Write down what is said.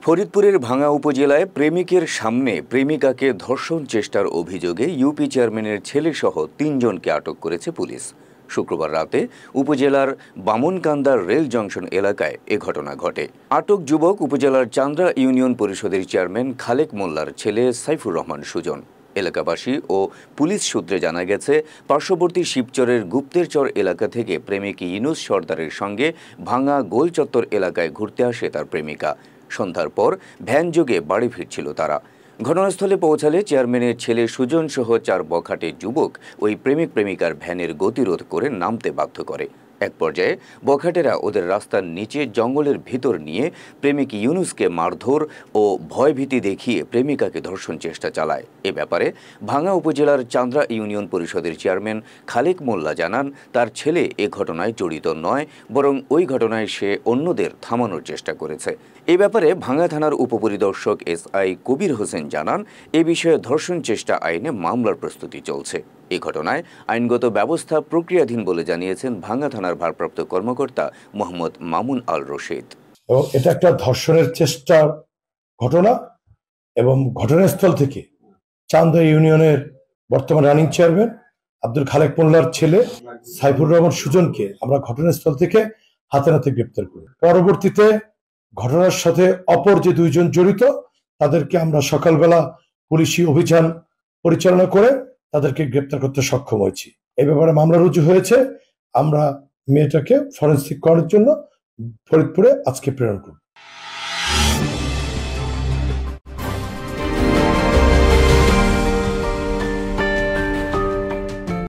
ফরিদপুরের ভাঙ্গা উপজেলায় প্রেমিকের সামনে প্রেমিকাকে ধর্ষণ চেষ্টার অভিযোগে ইউপি চেয়ারম্যানের ছেলেসহ ৩ জনকে আটক করেছে পুলিশ। শুক্রবার রাতে উপজেলার বামনকান্দার রেল জংশন এলাকায় এ ঘটনা ঘটে। আটক যুবক উপজেলার চান্দ্রা ইউনিয়ন পরিষদের চেয়ারম্যান খালেক মোল্লার ছেলে সাইফুর রহমান সুজন। এলাকাবাসী ও পুলিশ সূত্রে জানা গেছে, পার্শ্ববর্তী শিবচরের গুপ্তেরচর এলাকা থেকে প্রেমিক ইউনুস সর্দারের সঙ্গে ভাঙ্গা গোলচত্বর এলাকায় ঘুরতে আসে তার প্রেমিকা। সন্ধ্যার পর ভ্যানযোগে বাড়ি ফিরছিল তারা। ঘটনাস্থলে পৌঁছালে চেয়ারম্যানের ছেলে সুজন সহ 4 বখাটে যুবক ওই প্রেমিক প্রেমিকার ভ্যানের গতিরোধ করে নামতে বাধ্য করে। এক পর্যায়ে বখাটেরা ওদের রাস্তার নিচে জঙ্গলের ভিতর নিয়ে প্রেমিক ইউনুসকে মারধর ও ভয়ভীতি দেখিয়ে প্রেমিকাকে ধর্ষণ চেষ্টা চালায়। এ ব্যাপারে ভাঙ্গা উপজেলার চান্দ্রা ইউনিয়ন পরিষদের চেয়ারম্যান খালেক মোল্লা জানান, তার ছেলে এ ঘটনায় জড়িত নয়, বরং ওই ঘটনায় সে অন্যদের থামানোর চেষ্টা করেছে। এ ব্যাপারে ভাঙ্গা থানার উপপরিদর্শক SI কবির হোসেন জানান, এ বিষয়ে ধর্ষণ চেষ্টা আইনে মামলার প্রস্তুতি চলছে। এই ঘটনায় আইনগত ব্যবস্থা প্রক্রিয়াধীন বলে জানিয়েছেন ভাঙ্গা থানার ভারপ্রাপ্ত কর্মকর্তা মোহাম্মদ মামুন আল রশিদ। এটা একটা ধর্ষণের চেষ্টার ঘটনা এবং ঘটনাস্থল থেকে চান্দা ইউনিয়নের বর্তমান রানিং চেয়ারম্যান আব্দুল খালেক মোল্লার ছেলে সাইফুর রহমান সুজনকে আমরা ঘটনাস্থল থেকে হাতে নাতে গ্রেপ্তার করি। পরবর্তীতে ঘটনার সাথে অপর যে 2 জন জড়িত তাদেরকে আমরা সকালবেলা পুলিশি অভিযান পরিচালনা করে তাদেরকে গ্রেপ্তার করতে সক্ষম হয়েছি। এই ব্যাপারে মামলা রুজু হয়েছে। আমরা মেয়েটাকে ফরেনসিক করার জন্য ফরিদপুরে আজকে প্রেরণ করব।